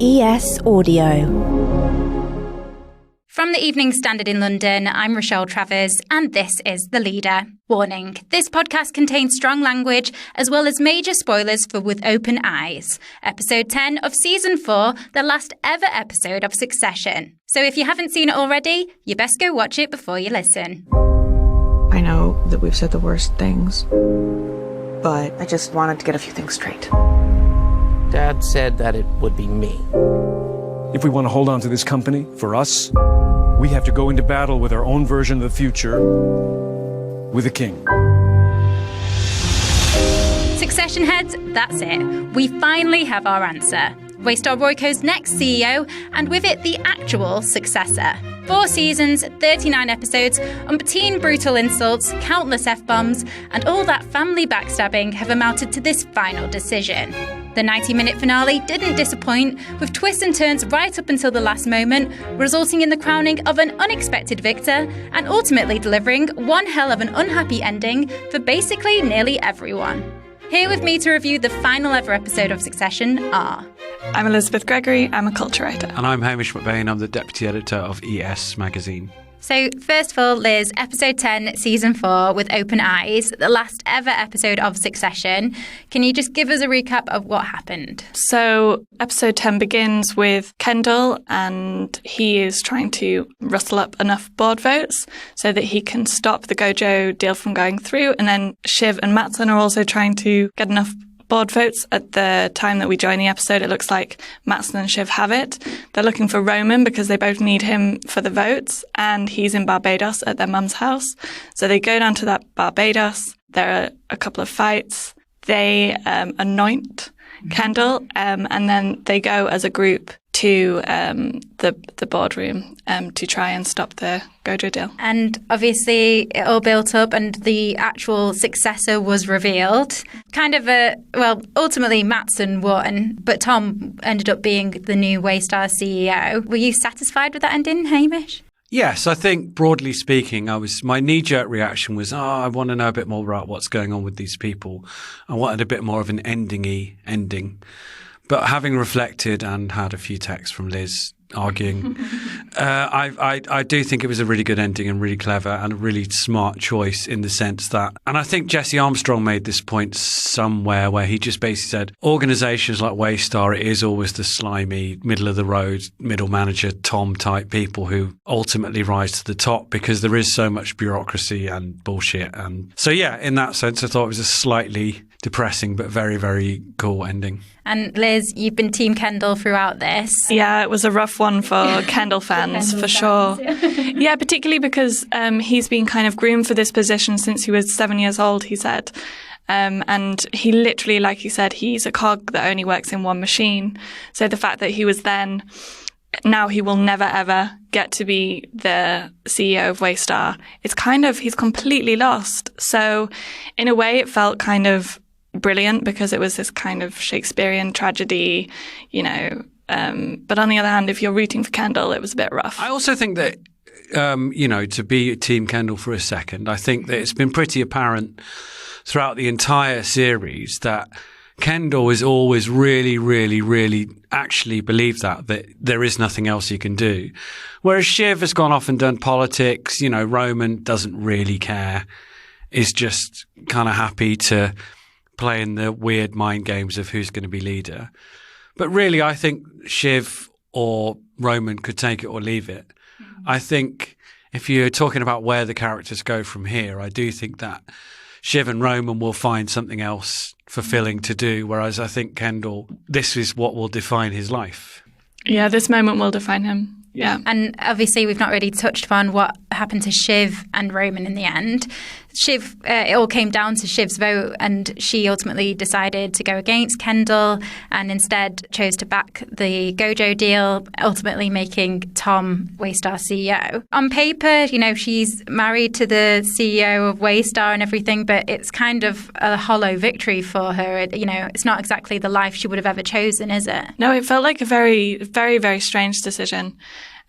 ES Audio. From the Evening Standard in London, I'm Rochelle Travers, and this is The Leader. Warning, this podcast contains strong language as well as major spoilers for With Open Eyes. Episode 10 of Season 4, the last ever episode of Succession. So if you haven't seen it already, you best go watch it before you listen. I know that we've said the worst things, but I just wanted to get a few things straight. Dad said that it would be me. If we want to hold on to this company, for us, we have to go into battle with our own version of the future, with a king. Succession heads, that's it. We finally have our answer. Waystar Royco's next CEO, and with it the actual successor. 4 seasons, 39 episodes, umpteen brutal insults, countless F-bombs, and all that family backstabbing have amounted to this final decision. The 90-minute finale didn't disappoint, with twists and turns right up until the last moment, resulting in the crowning of an unexpected victor, and ultimately delivering one hell of an unhappy ending for basically nearly everyone. Here with me to review the final ever episode of Succession are... I'm Elizabeth Gregory, I'm a culture writer. And I'm Hamish MacBain, I'm the deputy editor of ES magazine. So, first of all, Liz, episode 10, season 4, With Open Eyes, the last ever episode of Succession. Can you just give us a recap of what happened? So, episode 10 begins with Kendall, and he is trying to rustle up enough board votes so that he can stop the Gojo deal from going through. And then Shiv and Matsson are also trying to get enough board votes. At the time that we join the episode, it looks like Matsson and Shiv have it. They're looking for Roman because they both need him for the votes, and he's in Barbados at their mum's house. So they go down to that Barbados. There are a couple of fights. They anoint Kendall, and then they go as a group to the boardroom to try and stop the Gojo deal. And obviously it all built up and the actual successor was revealed. Ultimately Matsson won, but Tom ended up being the new Waystar CEO. Were you satisfied with that ending, Hamish? Yes, I think broadly speaking, my knee-jerk reaction was, I want to know a bit more about what's going on with these people. I wanted a bit more of an ending-y ending. But having reflected and had a few texts from Liz arguing, I do think it was a really good ending and really clever and a really smart choice in the sense that, and I think Jesse Armstrong made this point somewhere where he just basically said, organisations like Waystar, it is always the slimy, middle-of-the-road, middle manager, Tom type people who ultimately rise to the top because there is so much bureaucracy and bullshit. And so, yeah, in that sense, I thought it was a slightly depressing but very, very cool ending. And Liz, you've been Team Kendall throughout this. Yeah, it was a rough one for Kendall fans, for sure. Yeah, particularly because he's been kind of groomed for this position since he was 7 years old, he said. And he literally, like he said, he's a cog that only works in one machine. So the fact that he was then, now he will never ever get to be the CEO of Waystar. It's kind of, he's completely lost. So in a way, it felt kind of brilliant because it was this kind of Shakespearean tragedy, but on the other hand, if you're rooting for Kendall, it was a bit rough. I also think that, to be Team Kendall for a second, I think that it's been pretty apparent throughout the entire series that Kendall is always really, really, really actually believed that there is nothing else he can do. Whereas Shiv has gone off and done politics, Roman doesn't really care, is just kind of happy to playing the weird mind games of who's going to be leader. But really, I think Shiv or Roman could take it or leave it. Mm-hmm. I think if you're talking about where the characters go from here, I do think that Shiv and Roman will find something else fulfilling to do, whereas I think Kendall, this is what will define his life. Yeah, this moment will define him. Yeah. And obviously we've not really touched upon what happened to Shiv and Roman in the end. Shiv, it all came down to Shiv's vote, and she ultimately decided to go against Kendall and instead chose to back the Gojo deal, ultimately making Tom Waystar CEO. On paper, she's married to the CEO of Waystar and everything, but it's kind of a hollow victory for her. It's not exactly the life she would have ever chosen, is it? No, it felt like a very, very, very strange decision.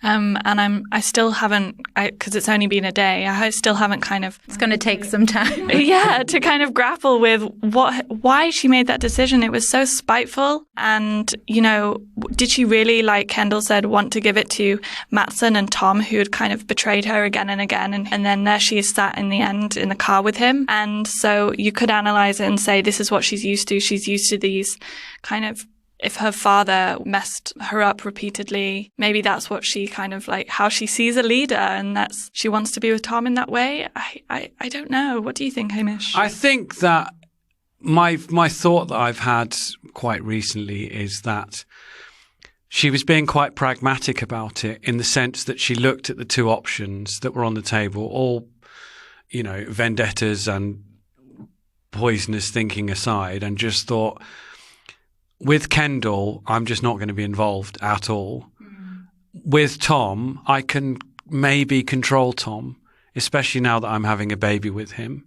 And I still haven't, because it's only been a day, I still haven't kind of... It's going to take some time. Yeah, to kind of grapple with why she made that decision. It was so spiteful. And, you know, did she really, like Kendall said, want to give it to Mattson and Tom, who had kind of betrayed her again and again? And then there she is sat in the end in the car with him. And so you could analyze it and say, this is what she's used to. She's used to these kind of... If her father messed her up repeatedly, maybe that's what she kind of like, how she sees a leader, and that's, she wants to be with Tom in that way. I don't know. What do you think, Hamish? I think that my thought that I've had quite recently is that she was being quite pragmatic about it, in the sense that she looked at the two options that were on the table, all, you know, vendettas and poisonous thinking aside, and just thought, with Kendall, I'm just not going to be involved at all. With Tom, I can maybe control Tom, especially now that I'm having a baby with him.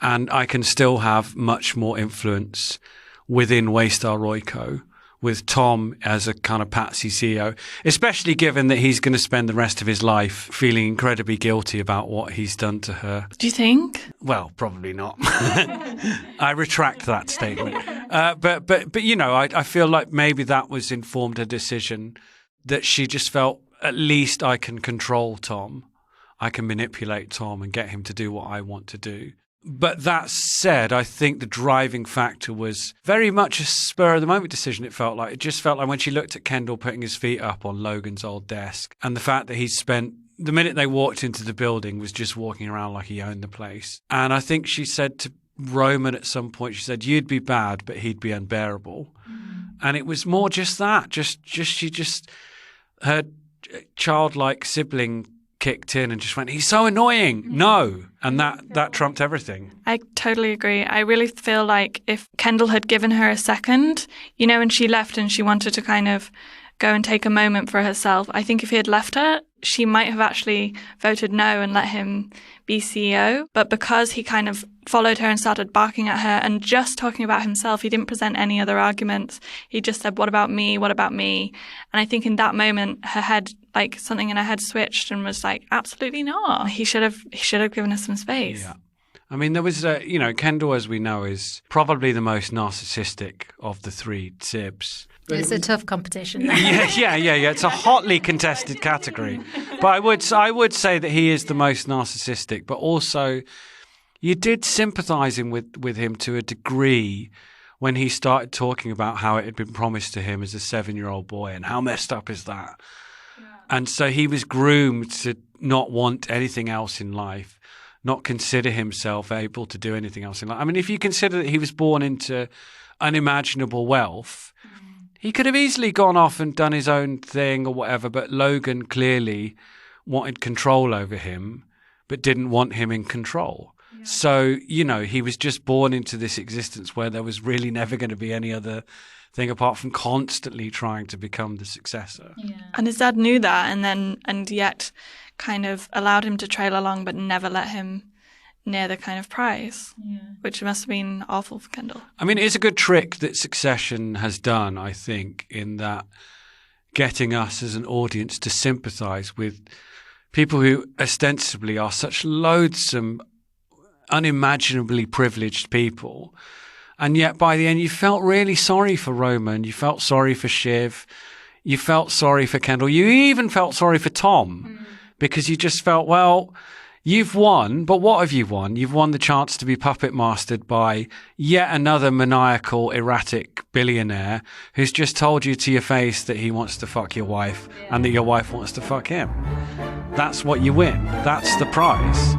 And I can still have much more influence within Waystar Royco, with Tom as a kind of patsy CEO, especially given that he's going to spend the rest of his life feeling incredibly guilty about what he's done to her. Do you think? Well, probably not. I retract that statement. But you know, I feel like maybe that was informed her decision, that she just felt, at least I can control Tom. I can manipulate Tom and get him to do what I want to do. But that said, I think the driving factor was very much a spur-of-the-moment decision, it felt like. It just felt like when she looked at Kendall putting his feet up on Logan's old desk, and the fact that he'd spent, the minute they walked into the building, was just walking around like he owned the place. And I think she said to Roman at some point, she said, you'd be bad, but he'd be unbearable. And it was more just that. Her childlike sibling kicked in and just went, he's so annoying. No. And that trumped everything. I totally agree. I really feel like if Kendall had given her a second, you know, and she left and she wanted to kind of go and take a moment for herself, I think if he had left her, she might have actually voted no and let him be CEO. But because he kind of followed her and started barking at her and just talking about himself, he didn't present any other arguments. He just said, what about me? What about me? And I think in that moment, her head, like something in her head switched and was like, absolutely not. He should have given us some space. Yeah. I mean, there was, you know, Kendall, as we know, is probably the most narcissistic of the three sibs. It's a tough competition. Yeah. It's a hotly contested category. But I would say that he is the most narcissistic. But also, you did sympathise with him to a degree when he started talking about how it had been promised to him as a 7-year-old boy, and how messed up is that? Yeah. And so he was groomed to not want anything else in life, not consider himself able to do anything else in life. I mean, if you consider that he was born into unimaginable wealth, he could have easily gone off and done his own thing or whatever, but Logan clearly wanted control over him, but didn't want him in control. Yeah. So, you know, he was just born into this existence where there was really never going to be any other thing apart from constantly trying to become the successor. Yeah. And his dad knew that, and yet kind of allowed him to trail along, but never let him near the kind of prize, which must have been awful for Kendall. I mean, it's a good trick that Succession has done, I think, in that getting us as an audience to sympathise with people who ostensibly are such loathsome, unimaginably privileged people. And yet by the end, you felt really sorry for Roman. You felt sorry for Shiv. You felt sorry for Kendall. You even felt sorry for Tom because you just felt, well, you've won, but what have you won? You've won the chance to be puppet mastered by yet another maniacal, erratic billionaire who's just told you to your face that he wants to fuck your wife and that your wife wants to fuck him. That's what you win. That's the prize.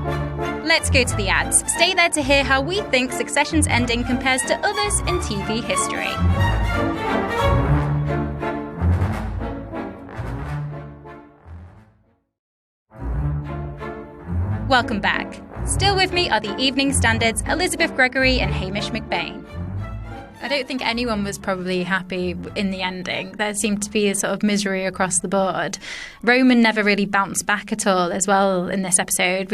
Let's go to the ads. Stay there to hear how we think Succession's ending compares to others in TV history. Welcome back. Still with me are the Evening Standard's Elizabeth Gregory and Hamish MacBain. I don't think anyone was probably happy in the ending. There seemed to be a sort of misery across the board. Roman never really bounced back at all as well in this episode.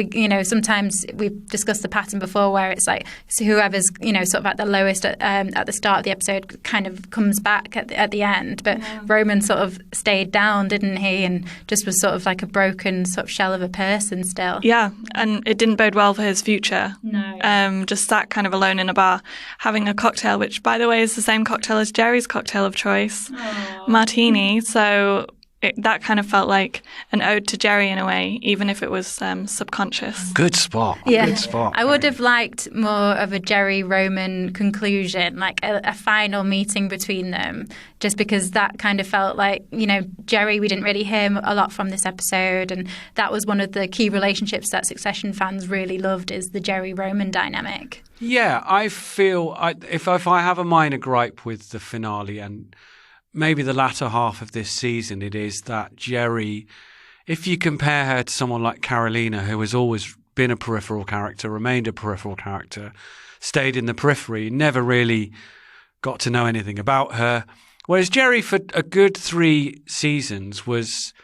Sometimes we've discussed the pattern before where it's like whoever's, sort of at the lowest at the start of the episode kind of comes back at the end. But Roman sort of stayed down, didn't he? And just was sort of like a broken sort of shell of a person still. Yeah, and it didn't bode well for his future. No. Just sat kind of alone in a bar having a cocktail, which, by the way, is the same cocktail as Jerry's cocktail of choice, martini. So that kind of felt like an ode to Jerry in a way, even if it was subconscious. Good spot. Yeah. Good spot. I would have liked more of a Jerry-Roman conclusion, like a final meeting between them, just because that kind of felt like, Jerry, we didn't really hear a lot from this episode, and that was one of the key relationships that Succession fans really loved, is the Jerry-Roman dynamic. Yeah, I feel if I have a minor gripe with the finale and maybe the latter half of this season, it is that Jerry, if you compare her to someone like Carolina, who has always been a peripheral character, remained a peripheral character, stayed in the periphery, never really got to know anything about her. Whereas Jerry, for a good 3 seasons, was,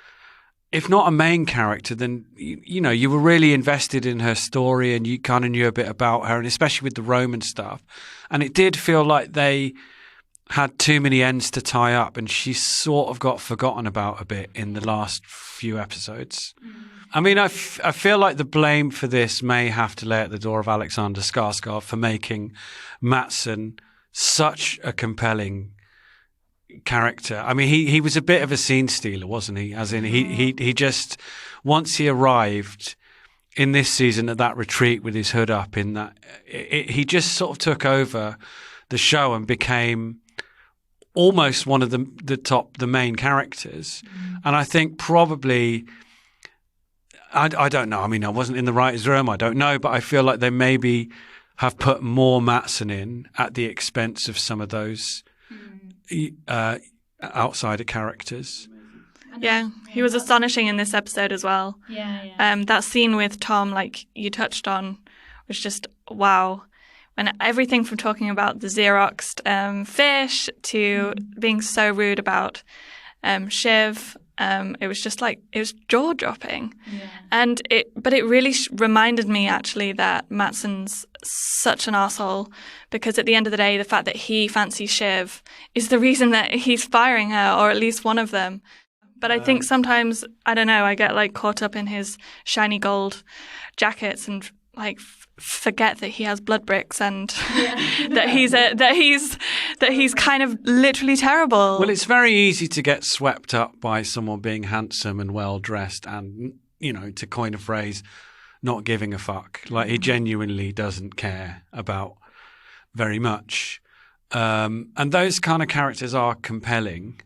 if not a main character, then, you were really invested in her story and you kind of knew a bit about her, and especially with the Roman stuff. And it did feel like they had too many ends to tie up, and she sort of got forgotten about a bit in the last few episodes. I mean, I feel like the blame for this may have to lay at the door of Alexander Skarsgård for making Matsson such a compelling character. I mean, he was a bit of a scene stealer, wasn't he? As in, he just, once he arrived in this season at that retreat with his hood up, he just sort of took over the show and became almost one of the main characters. And I think probably, I don't know. I mean, I wasn't in the writer's room. I don't know, but I feel like they maybe have put more Matsson in at the expense of some of those outsider characters. Yeah, he was astonishing in this episode as well. Yeah. That scene with Tom, like you touched on, was just wow. And everything from talking about the Xeroxed fish to being so rude about Shiv, it was just like, it was jaw-dropping. Yeah. But it really reminded me actually that Matsson's such an arsehole, because at the end of the day, the fact that he fancies Shiv is the reason that he's firing her, or at least one of them. But I think sometimes, I don't know, I get like caught up in his shiny gold jackets and like forget that he has blood bricks and that he's kind of literally terrible. Well, it's very easy to get swept up by someone being handsome and well dressed and, to coin a phrase, not giving a fuck. Like, he genuinely doesn't care about very much. And those kind of characters are compelling.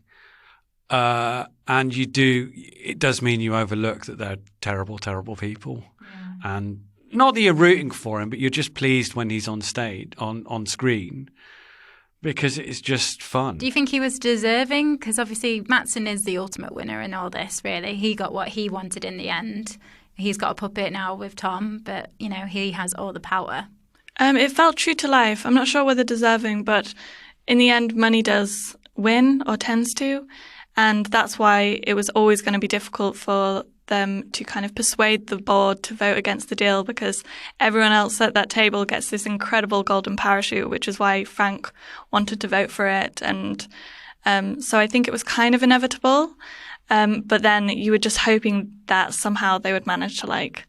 And it does mean you overlook that they're terrible, terrible people. Yeah. And not that you're rooting for him, but you're just pleased when he's on stage, on screen, because it's just fun. Do you think he was deserving? Because obviously Matsson is the ultimate winner in all this, really. He got what he wanted in the end. He's got a puppet now with Tom, but, he has all the power. It felt true to life. I'm not sure whether deserving, but in the end, money does win, or tends to. And that's why it was always going to be difficult for them to kind of persuade the board to vote against the deal, because everyone else at that table gets this incredible golden parachute, which is why Frank wanted to vote for it. And so I think it was kind of inevitable. But then you were just hoping that somehow they would manage to, like,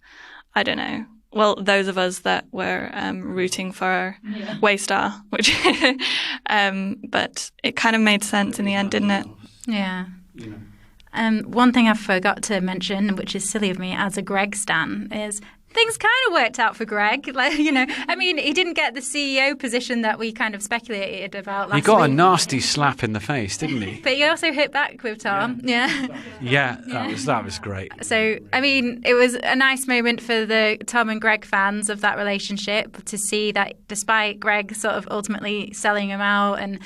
I don't know. Well, those of us that were rooting for Waystar, which, but it kind of made sense in the end, didn't it? Yeah. One thing I forgot to mention, which is silly of me as a Greg stan, is things kind of worked out for Greg. Like, I mean, he didn't get the CEO position that we kind of speculated about last week. He got a nasty slap in the face, didn't he? But he also hit back with Tom. Yeah, that was great. So, I mean, it was a nice moment for the Tom and Greg fans of that relationship to see that despite Greg sort of ultimately selling him out and,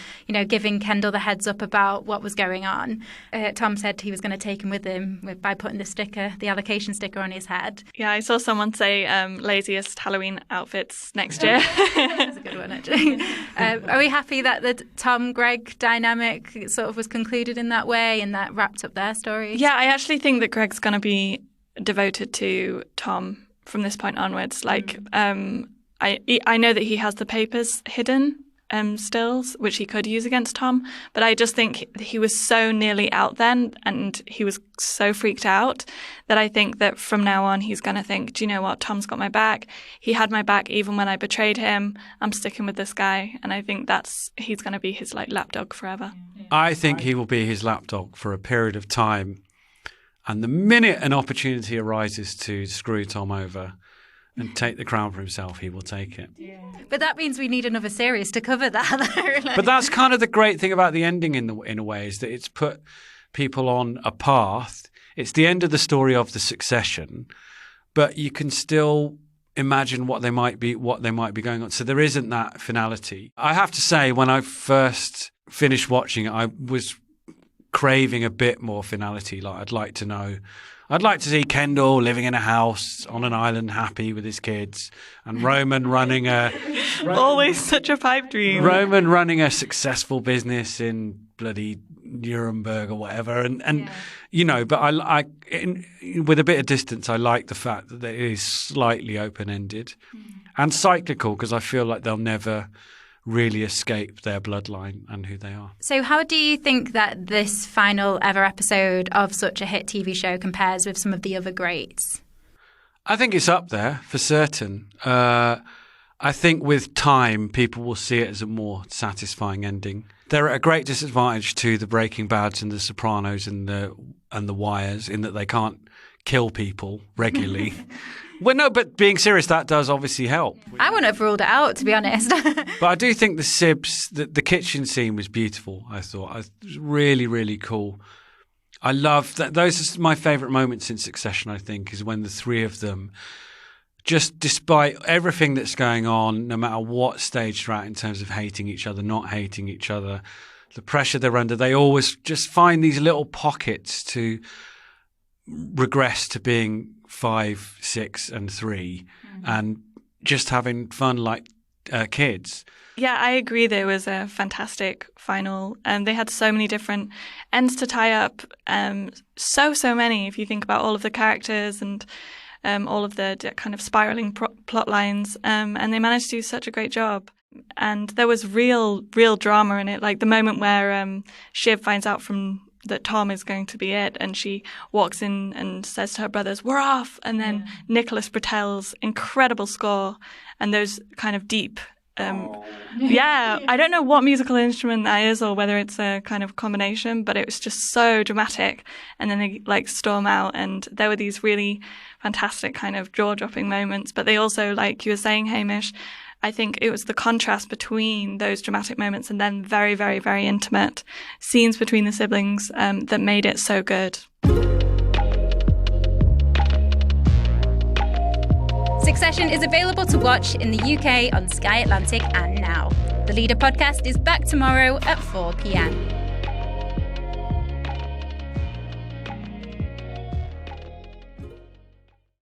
giving Kendall the heads up about what was going on, Tom said he was going to take him with him by putting the allocation sticker on his head. Yeah, I saw someone say laziest Halloween outfits next year. That's a good one, actually. Are we happy that the Tom-Greg dynamic sort of was concluded in that way and that wrapped up their story? Yeah, I actually think that Greg's going to be devoted to Tom from this point onwards. Like, I know that he has the papers hidden stills, which he could use against Tom, but I just think he was so nearly out then, and he was so freaked out that I think that from now on he's going to think, do you know what, Tom's got my back. He had my back even when I betrayed him. I'm sticking with this guy, and I think he's going to be his like lapdog forever. I think he will be his lapdog for a period of time, and the minute an opportunity arises to screw Tom over and take the crown for himself, he will take it. Yeah. But that means we need another series to cover that. But that's kind of the great thing about the ending in a way, is that it's put people on a path. It's the end of the story of the succession, but you can still imagine what they might be going on. So there isn't that finality. I have to say, when I first finished watching it, I was craving a bit more finality. Like, I'd like to see Kendall living in a house on an island, happy with his kids, and Roman running always such a pipe dream. Roman running a successful business in bloody Nuremberg or whatever, and you know. But with a bit of distance, I like the fact that it is slightly open ended and cyclical, because I feel like they'll never really escape their bloodline and who they are. So how do you think that this final ever episode of such a hit TV show compares with some of the other greats? I think it's up there for certain. I think with time, people will see it as a more satisfying ending. They're at a great disadvantage to the Breaking Bads and the Sopranos and the Wires, in that they can't kill people regularly. Well, no, but being serious, that does obviously help. I wouldn't have ruled it out, to be honest. But I do think the Sibs, the kitchen scene was beautiful, I thought. It was really, really cool. I love that. Those are my favourite moments in Succession, I think, is when the three of them, just despite everything that's going on, no matter what stage they're at in terms of hating each other, not hating each other, the pressure they're under, they always just find these little pockets to regress to being 5, 6, and 3, and just having fun like kids. Yeah, I agree. There was a fantastic final, and they had so many different ends to tie up. So many. If you think about all of the characters and all of the kind of spiraling plot lines, and they managed to do such a great job. And there was real drama in it. Like the moment where Shiv finds out that Tom is going to be it, and she walks in and says to her brothers, "We're off," and then Nicholas Britell's incredible score and those kind of deep I don't know what musical instrument that is, or whether it's a kind of combination, but it was just so dramatic. And then they like storm out, and there were these really fantastic kind of jaw-dropping moments. But they also, like you were saying, Hamish, I think it was the contrast between those dramatic moments and then very, very, very intimate scenes between the siblings that made it so good. Succession is available to watch in the UK on Sky Atlantic and Now. The Leader podcast is back tomorrow at 4 p.m.